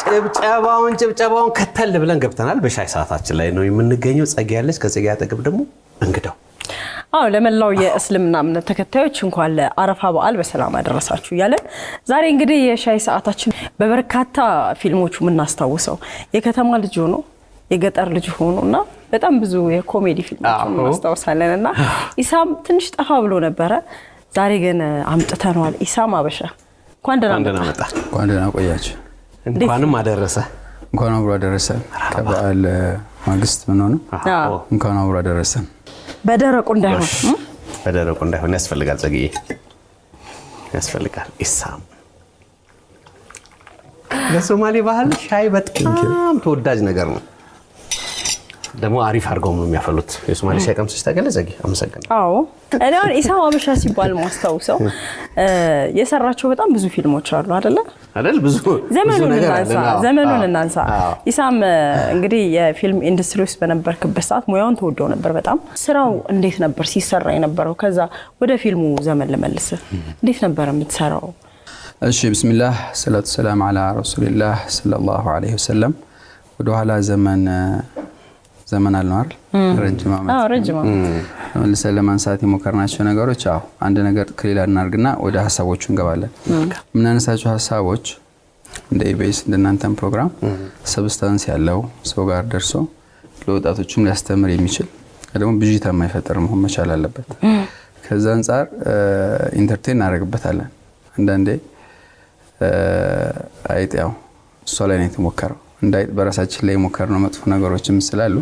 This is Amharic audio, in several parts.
ጭብጨባውን ከተል ብለን ገብተናል። በሻይ ሰዓታችን ላይ ነው የምንገኘው። ጸጋ ያለች ከጸጋ አጠገብ ደግሞ እንግዳው ለመላው የእስልምና እምነት ተከታዮች እንኳን ለአረፋ በዓል በሰላም አደረሳችሁ እያለን ዛሬ እንግዲህ የሻይ ሰዓታችን በበርካታ ፊልሞቹ የምናስታውሰው የከተማ ልጅ ሆኖ የገጠር ልጅ ሆኖና በጣም ብዙ የኮሜዲ ፊልሞችን እናስታውሳለንና ኢሳም ትንሽ ጠፋ ብሎ ነበረ። ዛሬ ግን አምጥተናል። ኢሳም አበሻ እንኳን ደህና መጣ። እንኳን ደህና ቆያችሁ። እንኳንም አደረሰ። እንኳን አብሮ አደረሰ። ከበዓል ማግስት ምን ሆነ? እንኳን አብሮ አደረሰ። በደረቁ እንዳይሆን ያስፈልጋል። ጸግዬ ያስፈልጋል። ኢሳም ለሶማሌ ባህል ሻይ በጣም ተወዳጅ ነገር ነው። ደግሞ አሪፍ አድርገው ነው የሚያፈሉት። የሶማሌ ሻይ ቀምሰሽ ታውቂያለሽ ጸግዬ? አመሰግናለሁ። እኔ አሁን ኢሳም አበሻ ሲባል ማስታውሰው የሰራቸው በጣም ብዙ ፊልሞች አሉ አይደል? ብዙ ዘመኑን እናንሳ። ኢሳም እንግዲህ የፊልም ኢንዱስትሪ ውስጥ በነበርክበት ሰዓት ሙያውን ተወደው ነበር በጣም። ስራው እንዴት ነበር ሲሰራ የነበረው? ከዛ ወደ ፊልሙ ዘመን ልመልስ። እንዴት ነበር የምትሰራው? እሺ ቢስሚላህ ሰላቱ ሰላም አላ ረሱሊላህ ሰለላሁ ዐለይሂ ወሰለም። ወደ ኋላ ዘመን አልኗል ረጅም ዓመት መልሰን ለማንሳት የሞከርናቸው ነገሮች አንድ ነገር ክሊል እናርግና ወደ ሀሳቦቹ እንገባለን። ምናነሳቸው ሀሳቦች እንደ ኢቢኤስ እንደናንተም ፕሮግራም ሰብስታንስ ያለው ሰው ጋር ደርሶ ለወጣቶችም ሊያስተምር የሚችል ደግሞ ብዥታ የማይፈጠር መሆን መቻል አለበት። ከዛ አንፃር ኢንተርቴን እናደርግበታለን። አንዳንዴ አይጤው እሷ ላይ ነው የተሞከረው። እንዳይጥ በራሳችን ላይ ሞከርነው መጥፎ ነገሮችም ስላሉ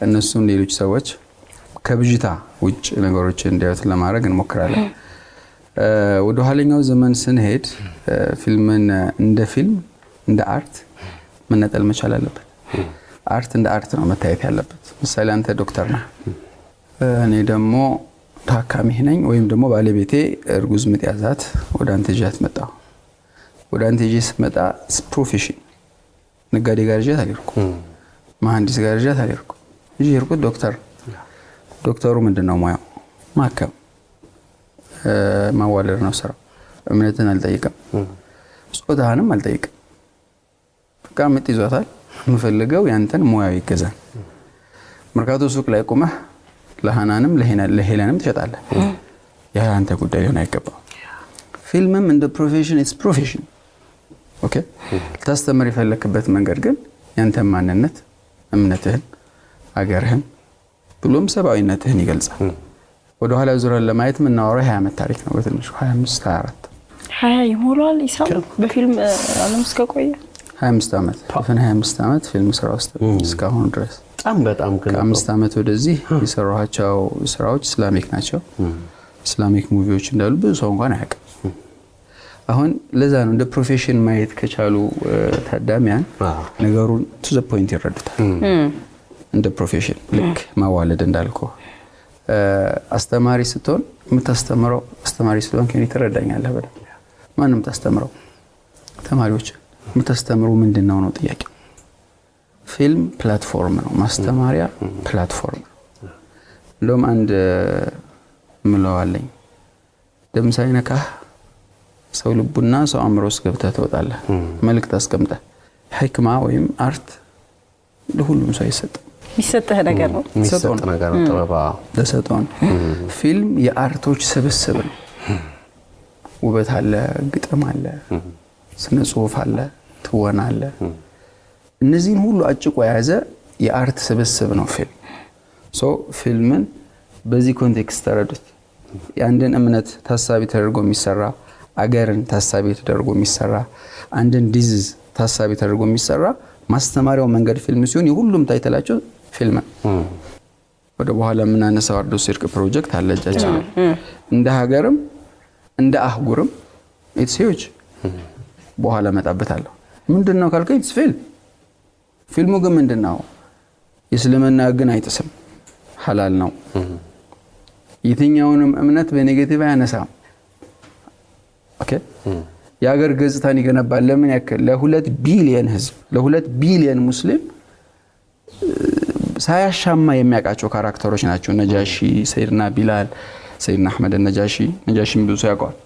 እነሱን ሌሎች ሰዎች ከብዥታ ውጭ ነገሮችን እንዲያዩት ለማድረግ እንሞክራለን። ወደ ኋለኛው ዘመን ስንሄድ ፊልምን እንደ ፊልም እንደ አርት መነጠል መቻል አለበት። አርት እንደ አርት ነው መታየት ያለበት። ምሳሌ አንተ ዶክተር ነህ፣ እኔ ደግሞ ታካሚ ነኝ፣ ወይም ደግሞ ባለቤቴ እርጉዝ ምጥ ያዛት ወደ አንተ ይዣት መጣሁ። ወደ አንተ ይዤ ስመጣ ፕሮፌሽን ነጋዴ ጋር ይዤ ታሪኩ መሐንዲስ ጋር ይዤ ታሪኩ ይርቁ ዶክተሩ ምንድነው ሙያው? ማከም ማዋለድ ነው ስራው። እምነትን አልጠይቅም፣ ጾታህንም አልጠይቅም። በቃ ምጥ ይዟታል፣ የምፈልገው ያንተን ሙያዊ ይገዛል። መርካቶ ሱቅ ላይ ቆመህ ለሃናንም ለሄለንም ትሸጣለህ። ያ አንተ ጉዳይ ሊሆን አይገባም። ፊልምም እንደ ፕሮፌሽን ኢትስ ፕሮፌሽን ኦኬ። ታስተምር የፈለክበት መንገድ ግን ያንተ ማንነት፣ እምነትህን፣ አገርህን ብሎም ሰብአዊነትህን ይገልጻል። ወደ ኋላ ዙረን ለማየት የምናወራው 20 ዓመት ታሪክ ነው። በትንሹ 25 24 20 ይሞላል ኢሳም በፊልም ዓለም ውስጥ ከቆየ 25 ዓመት 25 ዓመት ፊልም ስራ ውስጥ እስካሁን ድረስ በጣም ከ5 ዓመት ወደዚህ የሰራኋቸው ስራዎች ኢስላሚክ ናቸው። ኢስላሚክ ሙቪዎች እንዳሉ ብዙ ሰው እንኳን አያውቅም። አሁን ለዛ ነው እንደ ፕሮፌሽን ማየት ከቻሉ ታዳሚያን ነገሩን ቱ ዘ ፖይንት ይረዱታል። እንደ ፕሮፌሽን ልክ ማዋለድ እንዳልከው አስተማሪ ስትሆን የምታስተምረው አስተማሪ ስለሆን ከኔ ትረዳኛለህ በደንብ። ማንም ታስተምረው ተማሪዎች የምታስተምሩ ምንድነው ነው ጥያቄው። ፊልም ፕላትፎርም ነው፣ ማስተማሪያ ፕላትፎርም ነው። እንደውም አንድ ምለዋለኝ ደም ሳይነካህ ሰው ልቡና ሰው አእምሮስ ገብተህ ትወጣለህ። መልእክት አስቀምጠህ ህክማ ወይም አርት ለሁሉም ሰው ይሰጥህ ነገር ነው። ይሰጥ ነገር ነው። ተሰጥቶን ፊልም የአርቶች ስብስብ ነው። ውበት አለ፣ ግጥም አለ፣ ስነ ጽሁፍ አለ፣ ትወና አለ። እነዚህን ሁሉ አጭቆ የያዘ የአርት ስብስብ ነው ፊልም። ፊልምን በዚህ ኮንቴክስት ተረዱት። የአንድን እምነት ታሳቢ ተደርጎ የሚሰራ፣ አገርን ታሳቢ ተደርጎ የሚሰራ፣ አንድን ዲዚዝ ታሳቢ ተደርጎ የሚሰራ ማስተማሪያው መንገድ ፊልም ሲሆን የሁሉም ታይተላቸው ፊልም ወደ በኋላ የምናነሳው አርዶስ ሲርቅ ፕሮጀክት አለ እጃችን እንደ ሀገርም እንደ አህጉርም ኢትስ ሂውጅ። በኋላ መጣበታለሁ። ምንድነው ካልከኝ ኢትስ ፊልሙ ግን ምንድነው? የእስልምና ግን አይጥስም፣ ሐላል ነው። የትኛውንም እምነት በኔጌቲቭ አያነሳም። ኦኬ። የሀገር ገጽታን ይገነባል። ለምን ያክል ለ2 ቢሊየን ህዝብ ለ2 ቢሊየን ሙስሊም ሳያሻማ የሚያውቃቸው ካራክተሮች ናቸው። ነጃሺ፣ ሰይድና ቢላል፣ ሰይድና አህመድ ነጃሺን ብዙ ሰው ያውቃል።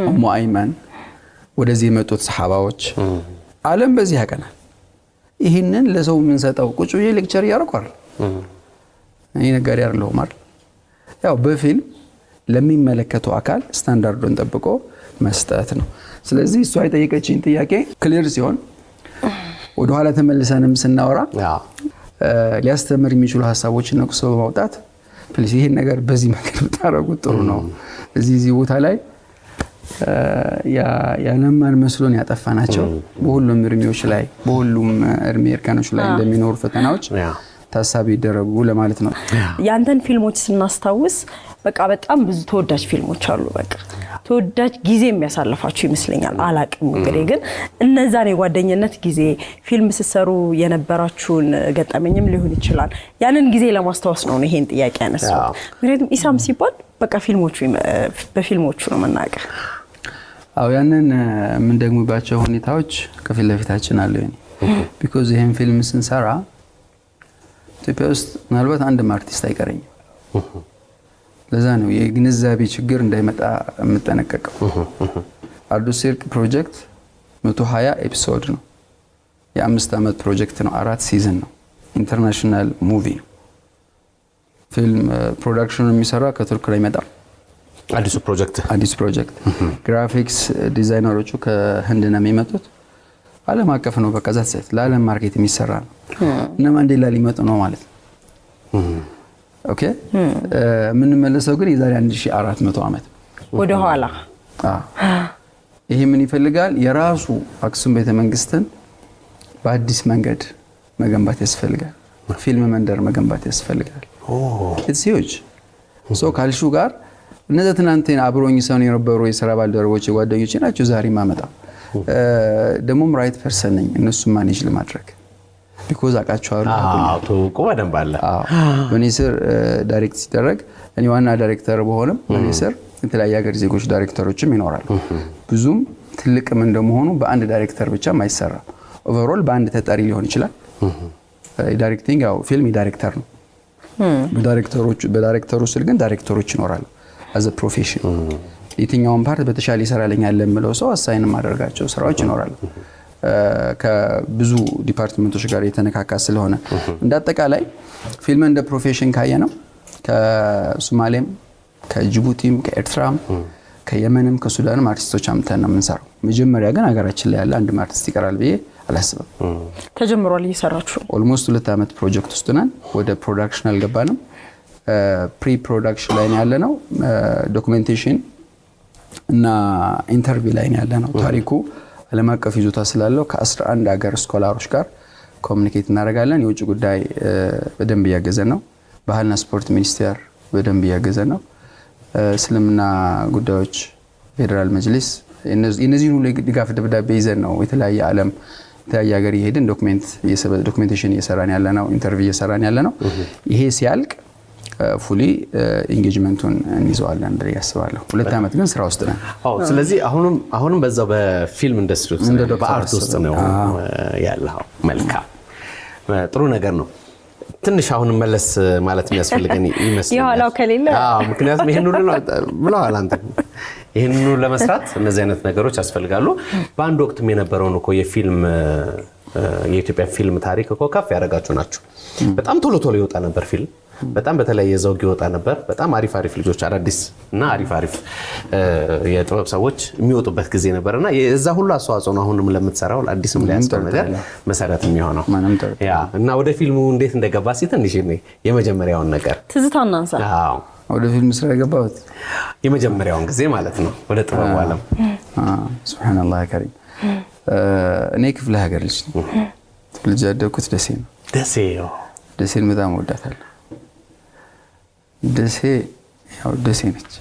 ኡሙ አይመን፣ ወደዚህ የመጡት ሰሃባዎች ዓለም በዚህ ያቀናል። ይህንን ለሰው የምንሰጠው ቁጭ ብዬ ሌክቸር እያደረኩ አይደል? እኔ ነጋዴ አይደለሁም አይደል? ያው በፊልም ለሚመለከተው አካል ስታንዳርዱን ጠብቆ መስጠት ነው። ስለዚህ እሷ የጠየቀችኝ ጥያቄ ክሊር ሲሆን ወደ ኋላ ተመልሰንም ስናወራ ሊያስተምር የሚችሉ ሀሳቦችን ነቅሶ በማውጣት ፕሊስ ይሄን ነገር በዚህ መንገድ ብታረጉት ጥሩ ነው። እዚህ ቦታ ላይ ያለማን መስሎን ያጠፋናቸው በሁሉም እድሜዎች ላይ በሁሉም እድሜ እርከኖች ላይ እንደሚኖሩ ፈተናዎች ታሳቢ ይደረጉ ለማለት ነው። ያንተን ፊልሞች ስናስታውስ በቃ በጣም ብዙ ተወዳጅ ፊልሞች አሉ። በቃ ተወዳጅ ጊዜ የሚያሳልፋችሁ ይመስለኛል። አላቅም እንግዲህ ግን እነዛን የጓደኝነት ጊዜ ፊልም ሲሰሩ የነበራችሁን ገጠመኝም ሊሆን ይችላል። ያንን ጊዜ ለማስታወስ ነው ይሄን ጥያቄ ያነሳው። ምክንያቱም ኢሳም ሲባል በቃ በፊልሞቹ ነው መናገር። አው ያንን ምን ደግሞባቸው ሁኔታዎች ከፊት ለፊታችን አለ። ቢኮዝ ይሄን ፊልም ስንሰራ ኢትዮጵያ ውስጥ ምናልባት አንድም አርቲስት አይቀረኝም። ለዛ ነው የግንዛቤ ችግር እንዳይመጣ የምጠነቀቀው። አርዱስ ሲርቅ ፕሮጀክት 120 ኤፒሶድ ነው። የ5 ዓመት ፕሮጀክት ነው። 4 ሲዝን ነው። ኢንተርናሽናል ሙቪ ነው። ፊልም ፕሮዳክሽኑን የሚሰራ ከቱርክ ላይ ይመጣል። አዲሱ ፕሮጀክት ግራፊክስ ዲዛይነሮቹ ከህንድ ነው የሚመጡት። ዓለም አቀፍ ነው። በቃ ዛት ሴት ለዓለም ማርኬት የሚሰራ ነው። እነ ማንዴላ ሊመጡ ነው ማለት ነው። ኦኬ ምን መለሰው ግን የዛሬ 1400 ዓመት ወደ ኋላ። ይሄ ምን ይፈልጋል? የራሱ አክሱም ቤተመንግስትን በአዲስ መንገድ መገንባት ያስፈልጋል። ፊልም መንደር መገንባት ያስፈልጋል። ኢትስ ሂውጅ ሶ ካልሹ ጋር እነዛ ትናንትና አብሮኝ ሰው የነበሩ የሥራ ባልደረቦች ጓደኞቼ ናቸው ዛሬ ማመጣው። ደሞም ራይት ፐርሰን ነኝ እነሱ ማኔጅ ለማድረግ ቢኮዝ አቃቸዋለሁ። ተውቆ በደንብ አለ። በኔ ስር ዳይሬክት ሲደረግ እኔ ዋና ዳይሬክተር በሆነም በኔ ስር የተለያየ ሀገር ዜጎች ዳይሬክተሮችም ይኖራሉ። ብዙም ትልቅም እንደመሆኑ በአንድ ዳይሬክተር ብቻ ማይሰራ ኦቨርኦል በአንድ ተጠሪ ሊሆን ይችላል። ዳይሬክቲንግ ያው ፊልም ዳይሬክተር ነው። በዳይሬክተሩ ስር ግን ዳይሬክተሮች ይኖራሉ። አዘ ፕሮፌሽን የትኛውን ፓርት በተሻለ ይሰራልኛል ለምለው ሰው አሳይን ማድረጋቸው ስራዎች ይኖራሉ። ከብዙ ዲፓርትመንቶች ጋር የተነካካ ስለሆነ እንዳጠቃላይ ፊልም እንደ ፕሮፌሽን ካየ ነው ከሶማሌም ከጅቡቲም ከኤርትራም ከየመንም ከሱዳንም አርቲስቶች አምተን ነው የምንሰራው። መጀመሪያ ግን ሀገራችን ላይ ያለ አንድ አርቲስት ይቀራል ብዬ አላስብም። ተጀምሯል እየሰራችሁ ኦልሞስት 2 ዓመት ፕሮጀክት ውስጥ ነን። ወደ ፕሮዳክሽን አልገባንም። ፕሪ ፕሮዳክሽን ላይ ያለ ነው። ዶክመንቴሽን እና ኢንተርቪው ላይ ያለ ነው። ታሪኩ ዓለም አቀፍ ይዞታ ስላለው ከ11 ሀገር ስኮላሮች ጋር ኮሙኒኬት እናደርጋለን። የውጭ ጉዳይ በደንብ እያገዘን ነው። ባህልና ስፖርት ሚኒስቴር በደንብ እያገዘን ነው። እስልምና ጉዳዮች ፌደራል መጅሊስ የነዚህን ሁሉ ድጋፍ ደብዳቤ ይዘን ነው የተለያየ ዓለም የተለያየ ሀገር እየሄድን ዶክሜንቴሽን እየሰራን ያለ ነው። ኢንተርቪው እየሰራን ያለ ነው። ይሄ ሲያልቅ ፉሊ ኢንጌጅመንቱን እንይዘዋለን ብዬ አስባለሁ። 2 ዓመት ግን ስራ ውስጥ ነን። ስለዚህ አሁንም በዛው በፊልም ኢንደስትሪ ውስጥ በአርት ውስጥ ነው ያለው። መልካም ጥሩ ነገር ነው። ትንሽ አሁን መለስ ማለት የሚያስፈልገን ይመስላል። የኋላው ከሌለ ምክንያቱም ይሄን ሁሉ ብለዋል አንተ። ይሄን ሁሉ ለመስራት እነዚህ አይነት ነገሮች ያስፈልጋሉ። በአንድ ወቅትም የነበረውን እኮ የኢትዮጵያ ፊልም ታሪክ እኮ ከፍ ያደረጋችሁ ናችሁ። በጣም ቶሎ ይወጣ ነበር ፊልም። በጣም በተለየ ዘውግ ይወጣ ነበር። በጣም አሪፍ ልጆች አዳዲስ እና አሪፍ የጥበብ ሰዎች የሚወጡበት ጊዜ ነበርና የዛ ሁሉ አስተዋጽኦ ነው አሁንም ለምትሰራው አዲስም ላይ ያስተው ነገር መሰረት የሚሆነው ያ እና ወደ ፊልሙ እንዴት እንደገባ ትንሽ የመጀመሪያውን ነገር ትዝታ እናንሳ። ወደ ፊልም ስራ የገባሁት የመጀመሪያውን ጊዜ ማለት ነው ወደ ጥበቡ ዓለም። ሱብሃንአላህ ከሪም። እኔ ክፍለ ሀገር ልጅ ነኝ። ልጅ ያደግኩት ደሴ ነው። ደሴን በጣም ወዳታለሁ። ደሴ ያው ደሴ ነች።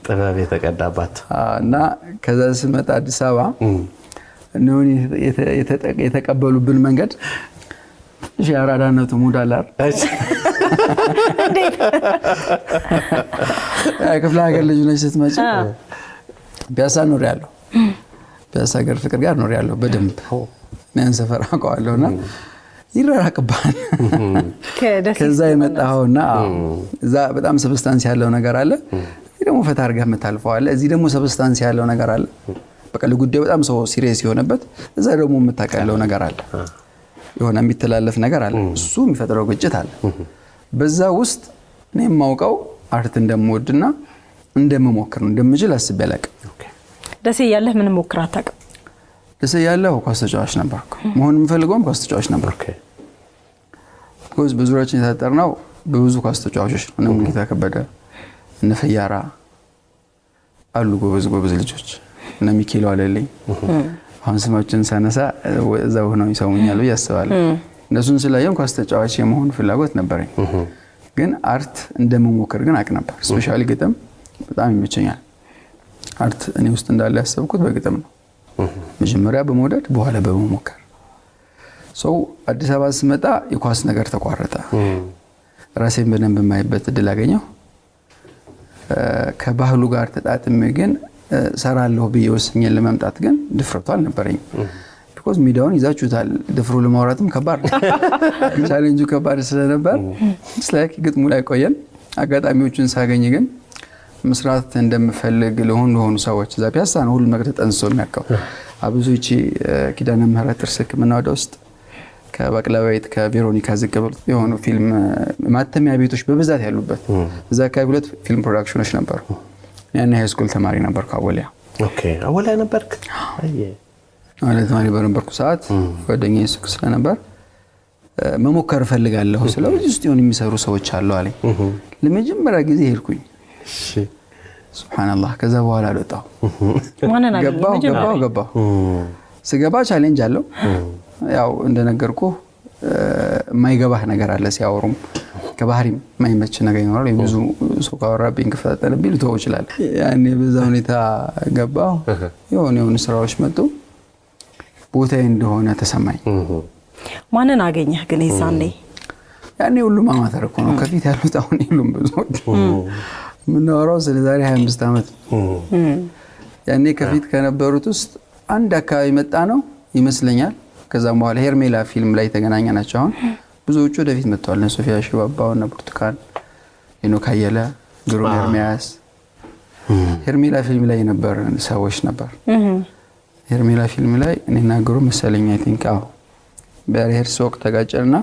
ጥበብ የተቀዳባት እና ከዛ ስመጣ አዲስ አበባ ነው የተቀበሉብን መንገድ እሺ አራዳነቱ ሙዳላር ክፍለ ሀገር ልጅ ነች ስትመጪ ፒያሳ ኖር ያለው ፒያሳ ሀገር ፍቅር ጋር ኖር ያለው በደንብ ነን ሰፈር አውቀዋለሁና ይራራቅባል። ከዛ የመጣውና እዛ በጣም ሰብስታንስ ያለው ነገር አለ፣ እዚህ ደግሞ ፈታ አድርገህ የምታልፈው አለ። እዚህ ደግሞ ሰብስታንስ ያለው ነገር አለ፣ በቃ ለጉዳዩ በጣም ሰው ሲሪየስ የሆነበት። እዛ ደግሞ የምታቀለው ነገር አለ፣ የሆነ የሚተላለፍ ነገር አለ። እሱ የሚፈጥረው ግጭት አለ። በዛ ውስጥ እኔ የማውቀው አርት እንደምወድና እንደምሞክር ነው። እንደምችል አስቤ አላውቅም። ደሴ ያለህ ምን ሞክር አታውቅም? ደሴ ያለህ ኳስ ተጫዋች ነበርኩ። መሆን የምፈልገውም ኳስ ተጫዋች ነበርኩ። ቢኮዝ በዙሪያችን የታጠርነው በብዙ ኳስ ተጫዋቾች ነው። እነ ሙሉጌታ ከበደ፣ እነ ፈያራ አሉ ጎበዝ ልጆች፣ እነ ሚኬል ዋለልኝ። አሁን ስማችን ሳነሳ እዛው ሆነው ይሰሙኛል ብዬ አስባለሁ። እነሱን ስላየም ኳስ ተጫዋች የመሆን ፍላጎት ነበረኝ። ግን አርት እንደምሞክር ግን አውቅ ነበር። ስፔሻሊ ግጥም በጣም ይመቸኛል። አርት እኔ ውስጥ እንዳለ ያሰብኩት በግጥም ነው። መጀመሪያ በመውደድ በኋላ በመሞከር ሰው አዲስ አበባ ስመጣ የኳስ ነገር ተቋረጠ። ራሴን በደንብ የማይበት እድል አገኘሁ። ከባህሉ ጋር ተጣጥሜ ግን ሰራለሁ ብዬ ወስኜ ለመምጣት ግን ድፍረቱ አልነበረኝም። ቢኮዝ ሚዲያውን ይዛችሁታል። ድፍሩ ለማውራትም ከባድ ነው። ቻሌንጁ ከባድ ስለነበር ስላክ ግጥሙ ላይ ቆየን። አጋጣሚዎችን ሳገኝ ግን መስራት እንደምፈልግ ለሆኑ ሰዎች እዛ ፒያሳ ነው ሁሉ ነገር ተጠንሶ የሚያውቀው። አብዙ እቺ ኪዳነ ምህረት ጥርስ ሕክምና ወደ ውስጥ ከባቅላባይት ከቬሮኒካ ዝቅ ብሎ የሆኑ ፊልም ማተሚያ ቤቶች በብዛት ያሉበት እዛ አካባቢ 2 ፊልም ፕሮዳክሽኖች ነበሩ። ያኔ ሃይ ስኩል ተማሪ ነበርኩ። አወሊያ አወሊያ ነበርክ? አለ ተማሪ በነበርኩ ሰዓት ጓደኛዬ ሱቅ ስለነበር መሞከር ፈልጋለሁ ስለው እዚህ ውስጥ የሆኑ የሚሰሩ ሰዎች አሉ አለኝ። ለመጀመሪያ ጊዜ ሄድኩኝ። ሱብሃንአላህ። ከዛ በኋላ አልወጣሁ። ገባሁ። ስገባ ቻሌንጅ አለው። ያው እንደነገርኩ የማይገባህ ነገር አለ። ሲያወሩም ከባህሪም የማይመች ነገር ይኖራል። ብዙ ሰው ካወራብኝ ከፈጠነብኝ ልተው ይችላል። ያኔ በዛ ሁኔታ ገባሁ። የሆኑ ስራዎች መጡ። ቦታዬ እንደሆነ ተሰማኝ። ማንን አገኘህ ግን ይዛኔ? ያኔ ሁሉም አማተር እኮ ነው። ከፊት ያሉት አሁን ሁሉም ብዙዎች ምናወራው ስለዛሬ 25 ዓመት። ያኔ ከፊት ከነበሩት ውስጥ አንድ አካባቢ መጣ ነው ይመስለኛል። ከዛም በኋላ ሄርሜላ ፊልም ላይ ተገናኘናቸው። አሁን ብዙዎቹ ወደፊት መጥተዋል። ሶፊያ ሽባባው እና ብርቱካን ሄኖክ አየለ፣ ግሩም ኤርሚያስ ሄርሜላ ፊልም ላይ የነበሩ ሰዎች ነበር። ሄርሜላ ፊልም ላይ እኔና ግሩም መሰለኝ አይ ቲንክ በሪሄርስ ወቅት ተጋጨና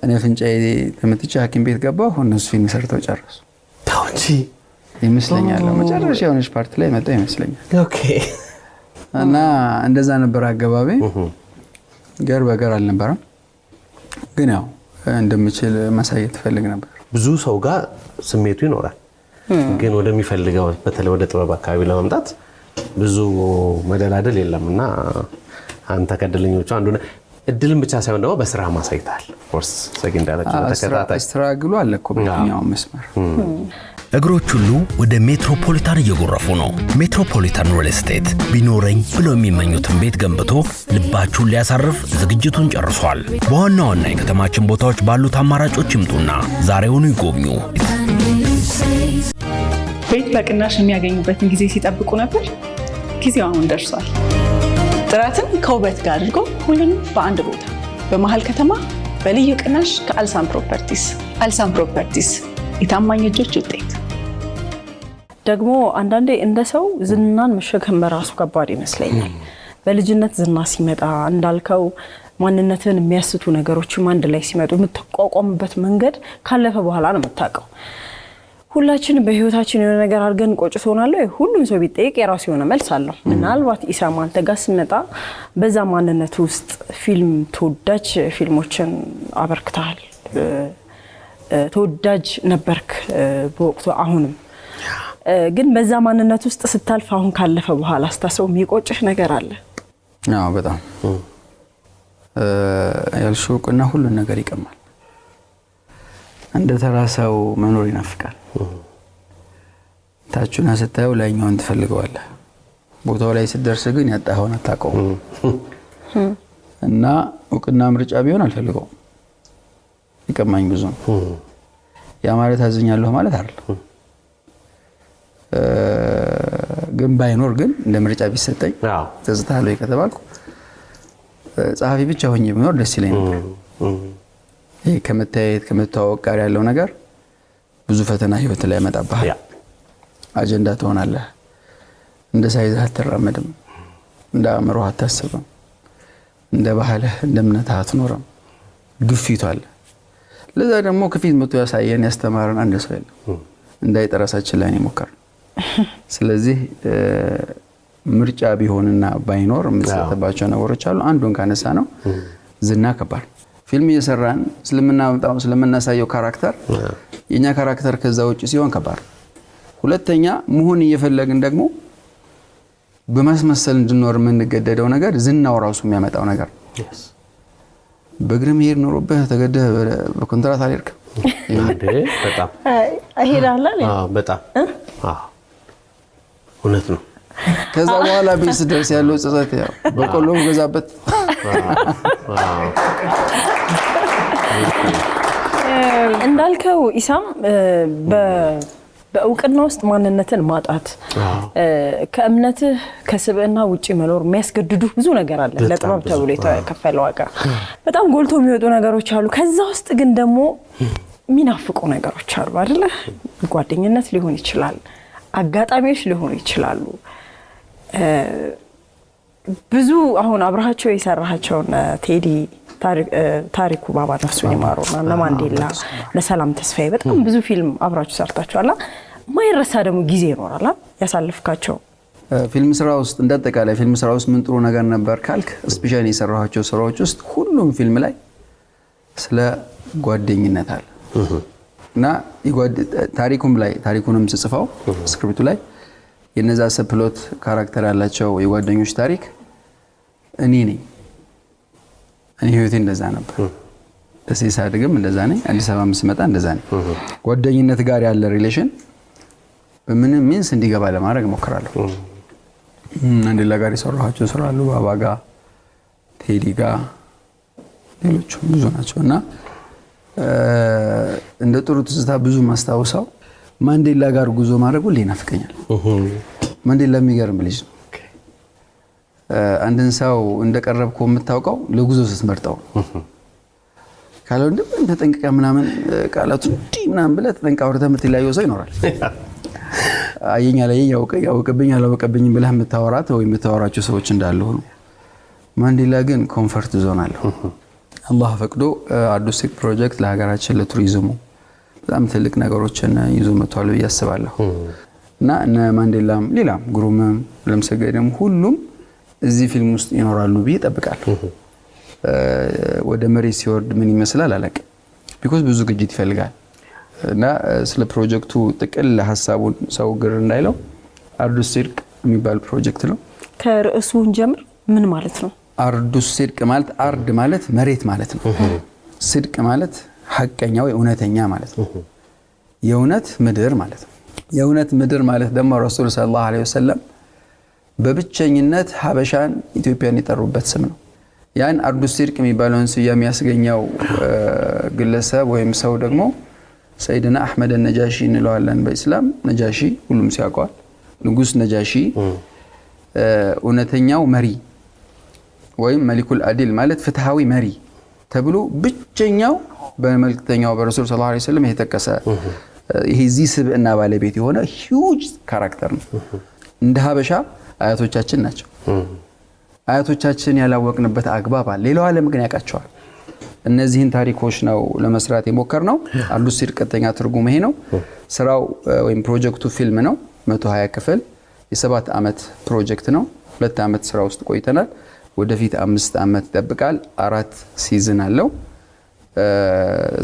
እኔ ፍንጫዬ ተመትቼ ሐኪም ቤት ገባሁ። እነሱ ፊልም ሰርተው ጨረሱ። ታውጂ ይመስለኛል መጨረሻ የሆነች ፓርት ላይ መጣ ይመስለኛል። ኦኬ። እና እንደዛ ነበር አገባቤ። ገር በገር አልነበረም፣ ግን ያው እንደምችል ማሳየት ፈልግ ነበር። ብዙ ሰው ጋር ስሜቱ ይኖራል፣ ግን ወደሚፈልገው በተለይ ወደ ጥበብ አካባቢ ለማምጣት ብዙ መደላደል የለምና አንተ ከድልኞቹ አንዱ ነህ። እድልን ብቻ ሳይሆን ደግሞ በስራ ማሳይታል። ፎርስ ሰግንዳለች በተከታታይ ስትራግሉ አለ እኮ በእኛው መስመር። እግሮች ሁሉ ወደ ሜትሮፖሊታን እየጎረፉ ነው። ሜትሮፖሊታን ሪል ስቴት ቢኖረኝ ብለው የሚመኙትን ቤት ገንብቶ ልባችሁን ሊያሳርፍ ዝግጅቱን ጨርሷል። በዋና ዋና የከተማችን ቦታዎች ባሉት አማራጮች ይምጡና ዛሬውኑ ይጎብኙ። ቤት በቅናሽ የሚያገኙበትን ጊዜ ሲጠብቁ ነበር። ጊዜው አሁን ደርሷል። ጥራትን ከውበት ጋር አድርጎ ሁሉንም በአንድ ቦታ በመሃል ከተማ በልዩ ቅናሽ ከአልሳም ፕሮፐርቲስ። አልሳም ፕሮፐርቲስ የታማኝ እጆች ውጤት። ደግሞ አንዳንዴ እንደ ሰው ዝናን መሸከም በራሱ ከባድ ይመስለኛል። በልጅነት ዝና ሲመጣ እንዳልከው ማንነትን የሚያስቱ ነገሮችም አንድ ላይ ሲመጡ የምትቋቋምበት መንገድ ካለፈ በኋላ ነው የምታውቀው። ሁላችንም በህይወታችን የሆነ ነገር አድርገን ቆጭቶናል። ሁሉም ሰው ቢጠይቅ የራሱ የሆነ መልስ አለው። ምናልባት ኢሳም አንተ ጋር ስመጣ በዛ ማንነት ውስጥ ፊልም ተወዳጅ ፊልሞችን አበርክተሃል። ተወዳጅ ነበርክ በወቅቱ። አሁንም ግን በዛ ማንነት ውስጥ ስታልፍ አሁን ካለፈ በኋላ ስታስበው የሚቆጭህ ነገር አለ? አዎ በጣም ያልሽው እውቅና ሁሉን ነገር ይቀማል። እንደ ተራ ሰው መኖር ይናፍቃል። ታቹና ስታየው ላይኛውን ትፈልገዋለህ። ቦታው ላይ ስትደርስ ግን ያጣኸውን አታውቀውም። እና እውቅና ምርጫ ቢሆን አልፈልገውም። ይቀማኝ ብዙ ነው። ያ ማለት አዝኛለሁ ማለት አይደለም። ግን ባይኖር ግን እንደ ምርጫ ቢሰጠኝ ተዝታለሁ ከተባልኩ ጸሐፊ ብቻ ሆኜ ብኖር ደስ ይለኝ ነበር። ይሄ ከመታየት ከመተዋወቅ ጋር ያለው ነገር ብዙ ፈተና ህይወት ላይ ያመጣብሃል። አጀንዳ ትሆናለህ። እንደ ሳይዝህ አትራመድም፣ እንደ አእምሮህ አታስብም፣ እንደ ባህልህ እንደ እምነትህ አትኖርም። ግፊቱ አለ። ለዛ ደግሞ ከፊት መቶ ያሳየን ያስተማረን አንድ ሰው የለም። እንዳይጠራሳችን ላይ ነው የሞከርነው። ስለዚህ ምርጫ ቢሆንና ባይኖር የምንሰጥባቸው ነገሮች አሉ። አንዱን ካነሳ ነው ዝና ከባድ ፊልም እየሰራን ስለምናሳየው ካራክተር የኛ ካራክተር ከዛ ውጭ ሲሆን ከባድ። ሁለተኛ መሆን እየፈለግን ደግሞ በማስመሰል እንድንኖር የምንገደደው ነገር ዝናው ራሱ የሚያመጣው ነገር። በእግር መሄድ ኖሮብህ ተገደህ በኮንትራት አልሄድክም። በጣም አይሄዳለህ። በጣም እውነት ነው። ከዛ በኋላ ቤት ስደርስ ያለው ጸጸት ያው በቆሎ ገዛበት። እንዳልከው ኢሳም በእውቅና ውስጥ ማንነትን ማጣት ከእምነትህ ከስብዕና ውጪ መኖር የሚያስገድዱ ብዙ ነገር አለ። ለጥበብ ተብሎ የተከፈለ ዋጋ በጣም ጎልቶ የሚወጡ ነገሮች አሉ። ከዛ ውስጥ ግን ደግሞ የሚናፍቁ ነገሮች አሉ አይደለ? ጓደኝነት ሊሆን ይችላል፣ አጋጣሚዎች ሊሆኑ ይችላሉ። ብዙ አሁን አብራቸው የሰራሃቸውን ቴዲ ታሪኩ ባባ ነፍሱን ይማረውና እነ ማንዴላ ለሰላም ተስፋዬ በጣም ብዙ ፊልም አብራችሁ ሰርታችኋል። ማይረሳ ደግሞ ጊዜ ይኖራል ያሳልፍካቸው። ፊልም ስራ ውስጥ እንደተቃለ ፊልም ስራ ውስጥ ምን ጥሩ ነገር ነበር ካልክ ስፔሻሊ የሰራሃቸው ስራዎች ውስጥ ሁሉም ፊልም ላይ ስለ ጓደኝነት አለ እና ታሪኩም ላይ ታሪኩንም ጽፈው ስክሪፕቱ ላይ የነዛ ሰፕሎት ካራክተር ያላቸው የጓደኞች ታሪክ እኔ ነኝ። እኔ ህይወቴ እንደዛ ነበር። ደሴ ሳድግም እንደዛ ነኝ። አዲስ አበባ ስመጣ እንደዛ ነኝ። ጓደኝነት ጋር ያለ ሪሌሽን በምንም ሚንስ እንዲገባ ለማድረግ ሞክራለሁ። ማንዴላ ጋር የሰራኋቸው ስራሉ፣ ባባ ጋር፣ ቴዲ ጋር፣ ሌሎች ብዙ ናቸውና እንደ ጥሩ ትዝታ ብዙ ማስታወሳው ማንዴላ ጋር ጉዞ ማድረግ ሁሌ ይናፍቀኛል። ማንዴላ የሚገርም ልጅ ነው። አንድን ሰው እንደቀረብከው የምታውቀው ለጉዞ ስትመርጠው ካለው እንደምን ተጠንቅቀ ምናምን ቃላቱ እንዲህ ምናምን ብለህ ተጠንቅቀህ አውርተህ የምትለያየው ሰው ይኖራል። አየኛ ላይ ያውቅብኝ አላውቅብኝም ብለህ የምታወራት ወይ የምታወራቸው ሰዎች እንዳሉ ሆኖ ማንዴላ ግን ኮምፈርት ዞን አለው። አላህ ፈቅዶ አዲስ ፕሮጀክት ለሀገራችን ለቱሪዝሙ በጣም ትልቅ ነገሮችን ይዞ መጥቷል ብዬ አስባለሁ። እና እነ ማንዴላም ሌላም ግሩምም ለምሰገደም ሁሉም እዚህ ፊልም ውስጥ ይኖራሉ ብዬ እጠብቃለሁ። ወደ መሬት ሲወርድ ምን ይመስላል አላውቅም። ቢኮዝ ብዙ ግጅት ይፈልጋል እና ስለ ፕሮጀክቱ ጥቅል ሐሳቡን ሰው ግር እንዳይለው አርዱስ ሲርቅ የሚባል ፕሮጀክት ነው። ከርዕሱን ጀምር ምን ማለት ነው? አርዱስ ሲርቅ ማለት አርድ ማለት መሬት ማለት ነው። ሲርቅ ማለት ሐቀኛ ወይ እውነተኛ ማለት ነው። የእውነት ምድር ማለት ነው። የእውነት ምድር ማለት ደግሞ ረሱል ሰለላሁ ዐለይሂ ወሰለም በብቸኝነት ሀበሻን ኢትዮጵያን የጠሩበት ስም ነው። ያን አርዱስ ሲርቅ የሚባለውን ስያሜ ያስገኘው ግለሰብ ወይም ሰው ደግሞ ሰይድና አህመድ ነጃሺ እንለዋለን በእስላም። ነጃሺ ሁሉም ሲያውቀዋል። ንጉስ ነጃሺ እውነተኛው መሪ ወይም መሊኩል አዲል ማለት ፍትሃዊ መሪ ተብሎ ብቸኛው በመልእክተኛው በረሱል ሰለላሁ ዐለይሂ ወሰለም የተጠቀሰ ይሄ እዚህ ስብዕና ባለቤት የሆነ ሂውጅ ካራክተር ነው። እንደ ሀበሻ አያቶቻችን ናቸው። አያቶቻችን ያላወቅንበት አግባብ አለ። ሌላው ዓለም ግን ያውቃቸዋል። እነዚህን ታሪኮች ነው ለመስራት የሞከርነው። አርዱስ ሲርቅ ቀጥተኛ ትርጉም ይሄ ነው። ስራው ወይም ፕሮጀክቱ ፊልም ነው። 120 ክፍል የ7 ዓመት ፕሮጀክት ነው። 2 ዓመት ስራ ውስጥ ቆይተናል። ወደፊት 5 ዓመት ይጠብቃል። 4 ሲዝን አለው።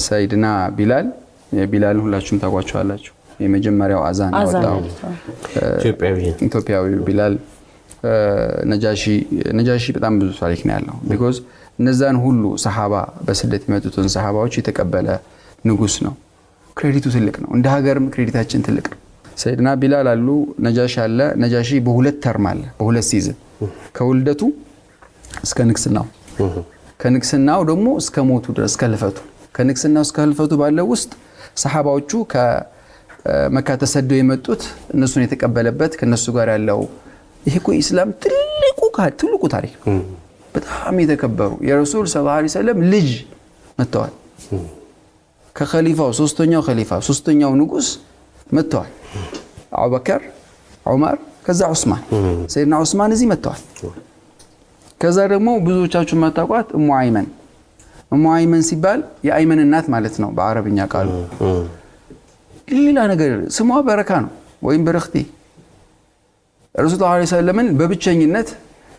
ሰይድና ቢላል ሁላችሁም ታውቋቸዋላችሁ። የመጀመሪያው አዛን ያወጣው ኢትዮጵያዊ ቢላል። ነጃሺ በጣም ብዙ ታሪክ ነው ያለው። ቢኮዝ እነዛን ሁሉ ሰሃባ በስደት የመጡትን ሰሃባዎች የተቀበለ ንጉስ ነው። ክሬዲቱ ትልቅ ነው። እንደ ሀገርም ክሬዲታችን ትልቅ ነው። ሰይድና ቢላል አሉ፣ ነጃሺ አለ። ነጃሺ በ2 ተርም አለ፣ በ2 ሲዝን ከውልደቱ እስከ ንግስናው፣ ከንግስናው ደግሞ እስከ ሞቱ ድረስ ከልፈቱ፣ ከንግስናው እስከ ህልፈቱ ባለው ውስጥ ሰሃባዎቹ ከመካ ተሰደው የመጡት እነሱን የተቀበለበት ከነሱ ጋር ያለው ይሄ እኮ ኢስላም ትልቁ ታሪክ ነው። በጣም የተከበሩ የረሱል ሰለላሁ ዐለይሂ ወሰለም ልጅ መጥተዋል። ከኸሊፋው ሶስተኛው ንጉስ መጥተዋል። አቡበከር፣ ዑመር፣ ከዛ ዑስማን፣ ሰይድና ዑስማን እዚህ መጥተዋል። ከዛ ደግሞ ብዙዎቻችሁ የማታውቋት እሙ አይመን ሲባል የአይመን እናት ማለት ነው በአረብኛ ቃሉ። ሌላ ነገር ስሟ በረካ ነው ወይም በረክቲ። ረሱል ሰለላሁ ዐለይሂ ወሰለምን በብቸኝነት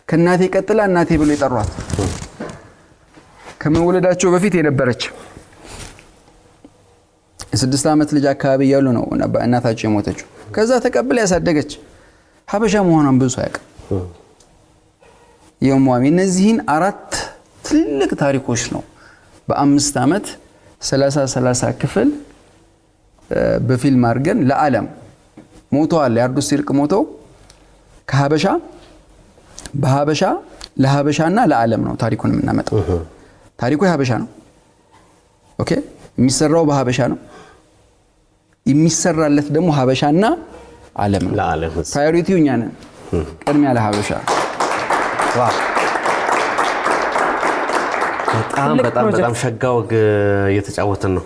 ከእናቴ ቀጥላ እናቴ ብሎ የጠሯት ከመወለዳቸው በፊት የነበረች የ6 ዓመት ልጅ አካባቢ ያሉ ነው እናታቸው የሞተችው። ከዛ ተቀብላ ያሳደገች ሀበሻ መሆኗን ብዙ ያውቃል። የሙአሚ እነዚህን 4 ትልቅ ታሪኮች ነው በ5 ዓመት 30 ክፍል በፊልም አድርገን ለዓለም ሞተዋል። ያርዱ ሲርቅ ሞተው ከሀበሻ በሀበሻ ለሀበሻና ለዓለም ነው ታሪኩን የምናመጣው። ታሪኩ የሀበሻ ነው። ኦኬ የሚሰራው በሀበሻ ነው። የሚሰራለት ደግሞ ሀበሻና ዓለም ነው። ፕራዮሪቲው እኛ ነን። ቅድሚያ ለሀበሻ። በጣም ሸጋው እየተጫወትን ነው።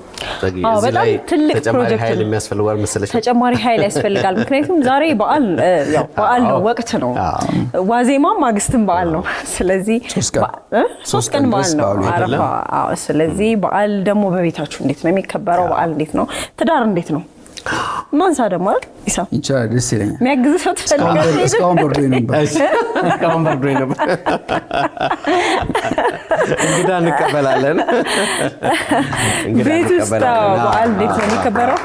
በጣም ትልቅ ፕሮጀክት ኃይል የሚያስፈልጋል መሰለሽ። ተጨማሪ ኃይል ያስፈልጋል። ምክንያቱም ዛሬ በዓል ነው፣ ወቅት ነው። ዋዜማም ማግስትም በዓል ነው። ስለዚህ 3 ቀን በዓል ነው አረፋ። ስለዚህ በዓል ደግሞ በቤታችሁ እንዴት ነው የሚከበረው? በዓል እንዴት ነው? ትዳር እንዴት ነው? ማንሳ ደግሞ ኢሳም ይቻላል። ደስ ይለኛል። የሚያግዝ ሰው ትፈልጋለህ? እስካሁን በርዶኝ ነበር። እንግዳ እንቀበላለን። ቤት ውስጥ በዓል እንዴት ነው የሚከበረው?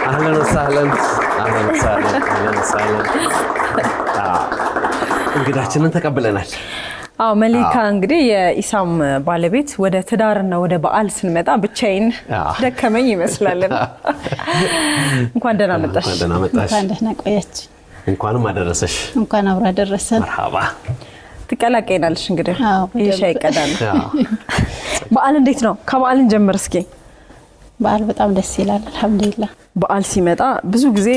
አህለን ወሰህለን። እንግዳችንን ተቀብለናል። መሊካ እንግዲህ የኢሳም ባለቤት ወደ ትዳርና ወደ በዓል ስንመጣ ብቻዬን ደከመኝ ይመስላልና እንኳን ደህና መጣሽ። እንኳን ደህና ቆያች። እንኳንም አደረሰሽ። እንኳን አብራ ደረሰን። መርሐባ። ትቀላቀይናለሽ እንግዲህ የሻይ ቀዳን። በዓል እንዴት ነው? ከበዓልን ጀምር እስኪ። በዓል በጣም ደስ ይላል። አልሐምዱሊላህ። በዓል ሲመጣ ብዙ ጊዜ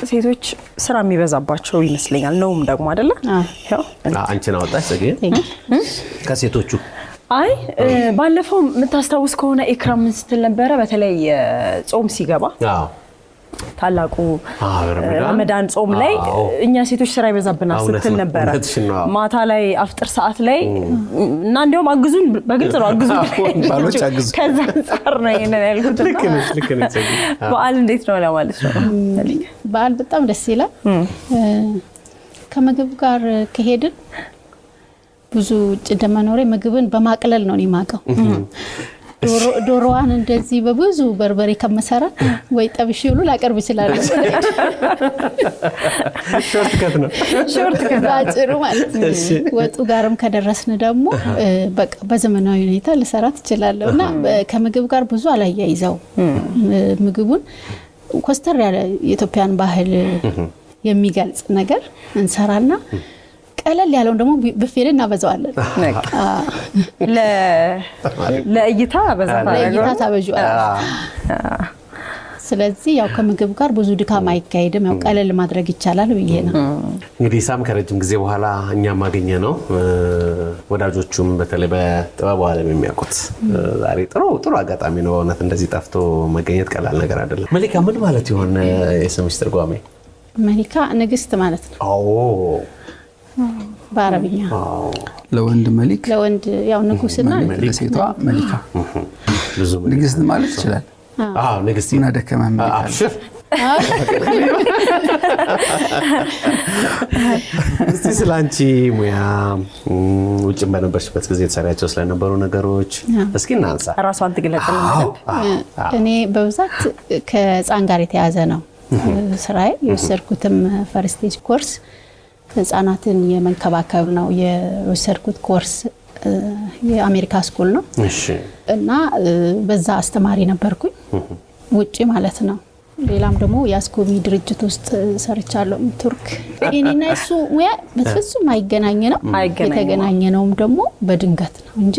ሴቶች ስራ የሚበዛባቸው ይመስለኛል። ነውም ደግሞ አይደለ? አንቺን አወጣሽ ዘጌ ከሴቶቹ። አይ ባለፈው የምታስታውስ ከሆነ ኢክራም ምን ስትል ነበረ? በተለይ ጾም ሲገባ ታላቁ ረመዳን ጾም ላይ እኛ ሴቶች ስራ ይበዛብናል ስትል ነበረ። ማታ ላይ አፍጥር ሰዓት ላይ እና እንደውም አግዙን፣ በግልጽ ነው አግዙን። ከዛ አንፃር ነው ይሄንን ያልኩት። ልክ ነሽ። በዓል እንዴት ነው ለማለት ነው። በዓል በጣም ደስ ይላል። ከምግብ ጋር ከሄድን ብዙ ውጭ እንደመኖሬ ምግብን በማቅለል ነው የማውቀው። ዶሮዋን እንደዚህ በብዙ በርበሬ ከመሰራ ወይ ጠብሼ ሁሉ ላቀርብ ይችላል። ሾርት ከት ባጭሩ ማለት ነው። ወጡ ጋርም ከደረስን ደግሞ በቃ በዘመናዊ ሁኔታ ልሰራት እችላለሁ እና ከምግብ ጋር ብዙ አላያይዘው። ምግቡን ኮስተር ያለ የኢትዮጵያን ባህል የሚገልጽ ነገር እንሰራና ቀለል ያለውን ደግሞ ብፌል እናበዛዋለን። ለእይታ ታበጁ። ስለዚህ ያው ከምግብ ጋር ብዙ ድካም አይካሄድም። ያው ቀለል ማድረግ ይቻላል ብዬ ነው። እንግዲህ ኢሳም ከረጅም ጊዜ በኋላ እኛም ማገኘ ነው። ወዳጆቹም በተለይ በጥበቡ ዓለም የሚያውቁት ዛሬ ጥሩ አጋጣሚ ነው። እውነት እንደዚህ ጠፍቶ መገኘት ቀላል ነገር አይደለም። መሊካ ምን ማለት ይሆን የስምሽ ትርጓሜ? መሊካ ንግስት ማለት ነው። በአረብኛ ለወንድ መሊክ፣ ለወንድ ያው ንጉስና ለሴቷ መሊካ። ንግስት ማለት ይችላል። ንግስት ምን አደከመ መሊካ። አብሽር። እስቲ ስላንቺ ሙያ ውጭ በነበርሽበት ጊዜ ተሰሪያቸው ስለነበሩ ነገሮች እስኪ እናንሳ። ራሷን ትግለጽልን። እኔ በብዛት ከህፃን ጋር የተያዘ ነው ስራዬ። የወሰድኩትም ፈርስቴጅ ኮርስ ህፃናትን የመንከባከብ ነው የወሰድኩት ኮርስ። የአሜሪካ ስኩል ነው እና በዛ አስተማሪ ነበርኩኝ ውጪ ማለት ነው። ሌላም ደግሞ የአስኮቢ ድርጅት ውስጥ ሰርቻለሁ ቱርክ። እኔና እሱ ሙያ በፍጹም አይገናኝ ነው። የተገናኘነውም ደግሞ በድንገት ነው እንጂ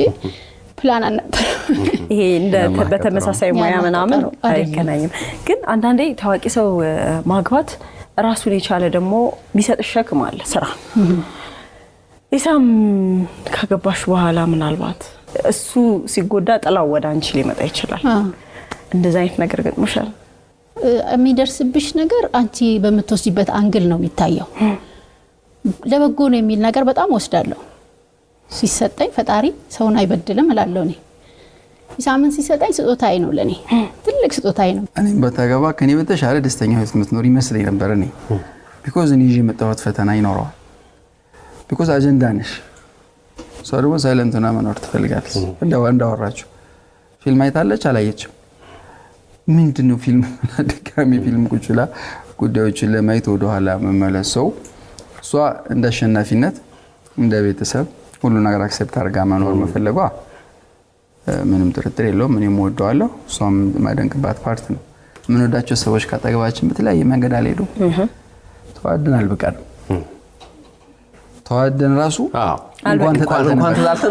ፕላን አልነበረ። ይሄ እንደ በተመሳሳይ ሙያ ምናምን አይገናኝም። ግን አንዳንዴ ታዋቂ ሰው ማግባት ራሱን የቻለ ደግሞ የሚሰጥሽ ሸክም አለ ስራ። ኢሳም ከገባሽ በኋላ ምናልባት እሱ ሲጎዳ ጥላው ወደ አንቺ ሊመጣ ይችላል። እንደዛ አይነት ነገር ገጥሞሻል? የሚደርስብሽ ነገር አንቺ በምትወስጂበት አንግል ነው የሚታየው። ለበጎ ነው የሚል ነገር በጣም ወስዳለሁ። ሲሰጠኝ ፈጣሪ ሰውን አይበድልም እላለሁ እኔ። ኢሳምን ሲሰጠኝ ስጦታዬ ነው፣ ለኔ ትልቅ ስጦታዬ ነው። እኔም በተገባ ከኔ በተሻለ ደስተኛ ህይወት የምትኖር ይመስለኝ ነበር እኔ። ቢኮዝ እኔ ይዤ የመጣሁት ፈተና ይኖረዋል። ቢኮዝ አጀንዳ ነሽ። ሰው ደግሞ ሳይለንት ሆና መኖር ትፈልጋለች። እንዳወራችሁ ፊልም አይታለች አላየችም? ምንድነው ፊልም ደጋሚ ፊልም ቁጭ ብላ ጉዳዮችን ለማየት ወደ ኋላ መመለስ። ሰው እሷ እንደ አሸናፊነት እንደ ቤተሰብ ሁሉ ነገር አክሰፕት አድርጋ መኖር መፈለጓ ምንም ጥርጥር የለውም። እኔም ወደዋለሁ፣ እሷም ማደንቅባት ፓርት ነው። ምን ወዳቸው ሰዎች ካጠገባችን በተለያየ መንገድ አልሄዱ ተዋደናል። በቃ ነው ተዋደን ራሱ እንኳን ተጣልተን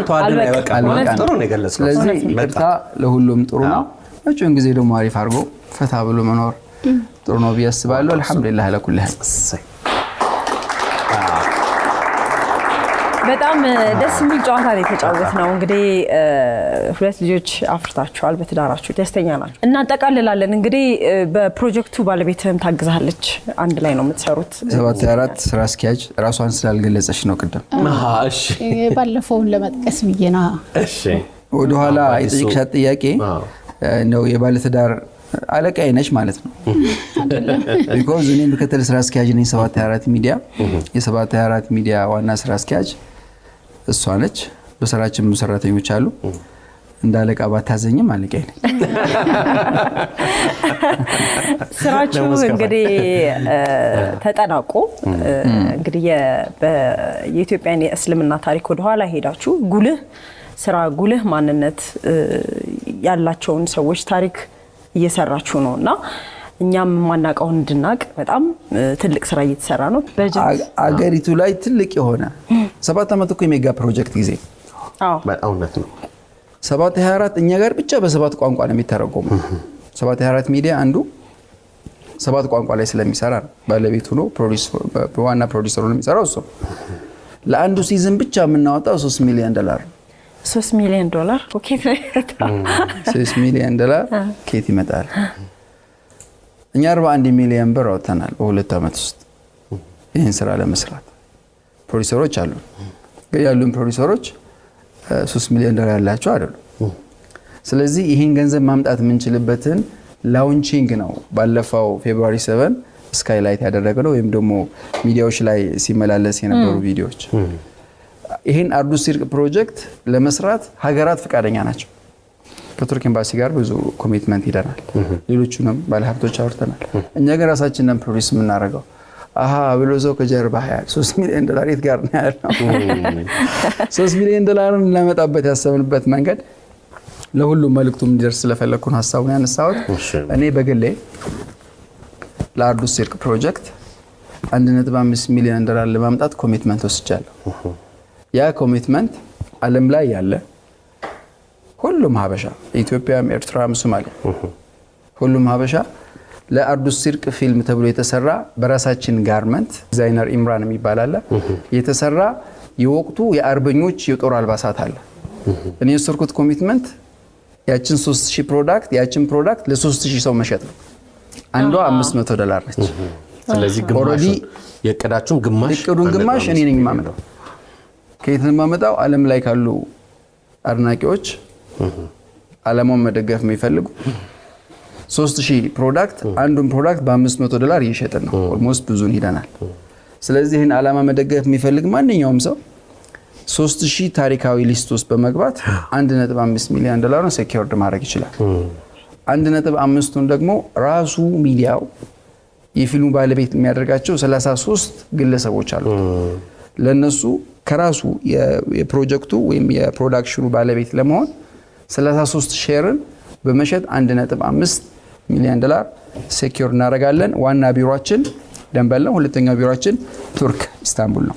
ተዋደን አይበቃም። ጥሩ ነው የገለጽከው። ስለዚህ ይቅርታ ለሁሉም ጥሩ ነው። መቼም ጊዜ ደግሞ አሪፍ አድርጎ ፈታ ብሎ መኖር ጥሩ ነው ብዬ አስባለሁ። አልሐምዱሊላህ ለኩል ሀል። በጣም ደስ የሚል ጨዋታ ነው የተጫወትነው። እንግዲህ ሁለት ልጆች አፍርታችኋል፣ በትዳራችሁ ደስተኛ ናችሁ። እናጠቃልላለን። እንግዲህ በፕሮጀክቱ ባለቤትህም ታግዛለች፣ አንድ ላይ ነው የምትሰሩት። 74 ስራ አስኪያጅ ራሷን ስላልገለጸች ነው ቅድም። እሺ ባለፈውን ለመጥቀስ ብዬ ነው። እሺ ወደ ኋላ የጠየቅሻት ጥያቄ ነው የባለትዳር አለቃዬ ነች ማለት ነው። ቢኮዝ እኔ ምክትል ስራ አስኪያጅ ነኝ 724 ሚዲያ። የ724 ሚዲያ ዋና ስራ አስኪያጅ እሷ ነች። በስራችን ብዙ ሰራተኞች አሉ። እንደ አለቃ ባታዘኝም አለቃዬ ነኝ። ስራችሁ እንግዲህ ተጠናቆ እንግዲህ የኢትዮጵያን የእስልምና ታሪክ ወደ ኋላ ሄዳችሁ ጉልህ ስራ ጉልህ ማንነት ያላቸውን ሰዎች ታሪክ እየሰራችሁ ነውና እኛም ማናቀውን እንድናቅ በጣም ትልቅ ስራ እየተሰራ ነው። አገሪቱ ላይ ትልቅ የሆነ 7 አመት እኮ የሜጋ ፕሮጀክት ጊዜ በጣም እውነት ነው። 724 እኛ ጋር ብቻ በ7 ቋንቋ ነው የሚተረጎመው። 724 ሚዲያ አንዱ 7 ቋንቋ ላይ ስለሚሰራ ነው ባለቤቱ ነው ዋና ፕሮዲዩሰሩ ነው የሚሰራው እሱ። ለአንዱ ሲዝን ብቻ የምናወጣው $3 ሚሊዮን ነው። $3 ሚሊዮን ኦኬ። $3 ሚሊዮን ኬት ይመጣል? እኛ 41 ሚሊዮን ብር አውጥተናል በሁለት አመት ውስጥ ይህን ስራ ለመስራት። ፕሮዲዩሰሮች አሉ፣ ግን ያሉን ፕሮዲዩሰሮች $3 ሚሊዮን ያላቸው አይደሉም። ስለዚህ ይህን ገንዘብ ማምጣት የምንችልበትን ላውንቺንግ ነው ባለፈው ፌብሩዋሪ 7 ስካይላይት ያደረገው ወይም ደግሞ ሚዲያዎች ላይ ሲመላለስ የነበሩ ቪዲዮዎች። ይሄን አርዱስ ሲርቅ ፕሮጀክት ለመስራት ሀገራት ፈቃደኛ ናቸው። ከቱርክ ኤምባሲ ጋር ብዙ ኮሚትመንት ይደናል። ሌሎቹንም ባለሀብቶች አውርተናል። እኛ ግን ራሳችንን ፕሮዲዩስ የምናደርገው ብሎ ሰው ከጀርባ $3 ሚሊዮን የት ጋር ነው ያለው? $3 ሚሊዮን እናመጣበት ያሰብንበት መንገድ ለሁሉም መልእክቱም እንዲደርስ ስለፈለኩ ነው ሀሳቡን ያነሳሁት። እኔ በግሌ ለአርዱስ ሲርቅ ፕሮጀክት $1.5 ሚሊዮን ለማምጣት ኮሚትመንት ወስጃለሁ። ያ ኮሚትመንት ዓለም ላይ ያለ ሁሉም ሀበሻ ኢትዮጵያም፣ ኤርትራም፣ ሶማሊያ ሁሉም ሀበሻ ለአርዱስ ሲርቅ ፊልም ተብሎ የተሰራ በራሳችን ጋርመንት ዲዛይነር ኢምራን የሚባል አለ የተሰራ የወቅቱ የአርበኞች የጦር አልባሳት አለ። እኔ የወሰድኩት ኮሚትመንት ያችን 3000 ፕሮዳክት ያችን ፕሮዳክት ለ3000 ሰው መሸጥ ነው። አንዷ $500 ነች። ስለዚህ ግማሽ የቀዳችሁን ግማሽ እኔ ነኝ የማመጣው። ከየት ነው የማመጣው? ዓለም ላይ ካሉ አድናቂዎች ዓለማውን መደገፍ የሚፈልጉ 3000 ፕሮዳክት አንዱን ፕሮዳክት $500 እየሸጥን ነው። ኦልሞስት ብዙን ሄደናል። ስለዚህ ይህን ዓላማ መደገፍ የሚፈልግ ማንኛውም ሰው 3000 ታሪካዊ ሊስት ውስጥ በመግባት $1.5 ሚሊዮን ሴኪዩርድ ማድረግ ይችላል። 1.5ቱን ደግሞ ራሱ ሚዲያው የፊልሙ ባለቤት የሚያደርጋቸው 33 ግለሰቦች አሉ። ለነሱ ከራሱ የፕሮጀክቱ ወይም የፕሮዳክሽኑ ባለቤት ለመሆን 33 ሼርን በመሸጥ $1.5 ሚሊዮን ሴኪዩር እናደርጋለን። ዋና ቢሮአችን ደንበል ነው። ሁለተኛው ቢሮአችን ቱርክ ኢስታንቡል ነው።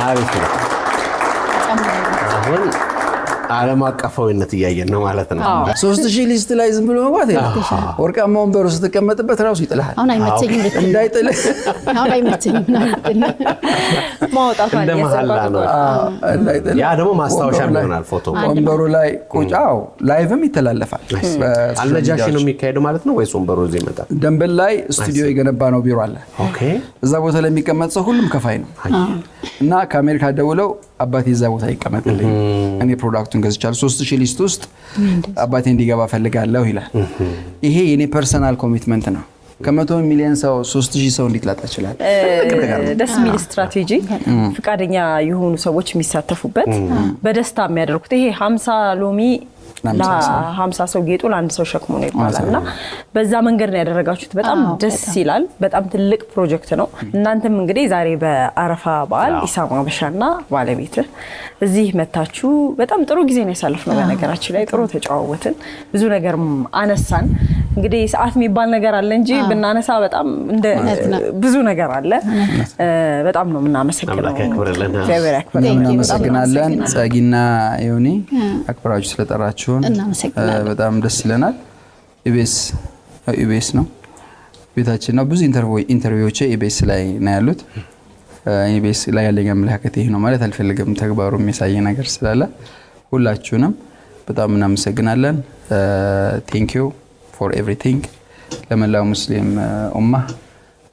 አሪፍ ነው። አሁን ዓለም አቀፋዊነት እያየን ነው ማለት ነው። 3000 ሊስት ላይ ዝም ብሎ መግባት የለም። ወርቃማ ወንበሩ ስትቀመጥበት ራሱ ይጥልሃል። አሁን አይመቸኝም ልትል እንዳይጥልህ አሁን አይመቸኝም ማውጣቷን እንደ መሐላ ነው። እንዳይጥልህ ያ ደግሞ ማስታወሻ ይሆናል። ፎቶ ወንበሩ ላይ ቁጫው ላይቭም ይተላለፋል። አልነጃሺ ነው የሚካሄደው ማለት ነው ወይስ ወንበሩ እዚህ ይመጣል? ደንበል ላይ ስቱዲዮ የገነባ ነው ቢሮ አለ። ኦኬ። እዛ ቦታ ላይ የሚቀመጥ ሰው ሁሉም ከፋይ ነው እና ከአሜሪካ ደውለው አባቴ እዛ ቦታ ይቀመጥልኝ እኔ ፕሮዳክቱን ገዝቻለሁ 3000 ሊስት ውስጥ አባቴ እንዲገባ ፈልጋለሁ ይላል። ይሄ የኔ ፐርሰናል ኮሚትመንት ነው። ከ100 ሚሊዮን ሰው 3000 ሰው እንዴት ላጣ ይችላል? ደስ የሚል ስትራቴጂ፣ ፍቃደኛ የሆኑ ሰዎች የሚሳተፉበት በደስታ የሚያደርጉት ይሄ 50 ሎሚ ለ50 ሰው ጌጡ ለአንድ ሰው ሸክሙ ነው ይባላል እና በዛ መንገድ ነው ያደረጋችሁት። በጣም ደስ ይላል። በጣም ትልቅ ፕሮጀክት ነው። እናንተም እንግዲህ ዛሬ በአረፋ በዓል ኢሳም ሀበሻና ባለቤት እዚህ መታችሁ በጣም ጥሩ ጊዜ ነው ያሳለፍነው። በነገራችን ላይ ጥሩ ተጨዋወትን፣ ብዙ ነገር አነሳን። እንግዲህ ሰዓት የሚባል ነገር አለ እንጂ ብናነሳ በጣም እንደ ብዙ ነገር አለ። በጣም ነው የምናመሰግነው። እግዚአብሔር ያክብርልን። እናመሰግናለን። ጸጊና ዮኒ አክብራችሁ ስለጠራችሁን በጣም ደስ ይለናል። ኢቢኤስ ነው ቤታችን ነው። ብዙ ኢንተርቪዎች ኢቢኤስ ላይ ነው ያሉት። ኢቢኤስ ላይ ያለኝ አመለካከት ይሄ ነው ማለት አልፈልግም። ተግባሩ የሚያሳይ ነገር ስላለ ሁላችሁንም በጣም እናመሰግናለን። ቴንክ ዩ ፎር ኤቭሪቲንግ። ለመላው ሙስሊም ኡማ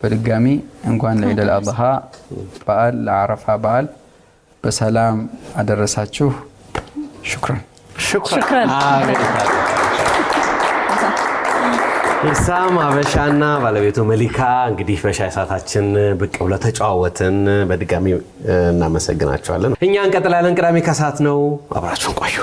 በድጋሚ እንኳን ለኢድ አልአድሃ በዓል ለአረፋ በዓል በሰላም አደረሳችሁ። ሹክራን። ኢሳም ሀበሻና ባለቤቱ መሊካ እንግዲህ በሻይ ሰዓታችን ብቅ ብለው ተጨዋወትን። በድጋሚ እናመሰግናቸዋለን። እኛ እንቀጥላለን። ቅዳሜ ከሰዓት ነው። አብራችሁን ቆዩ።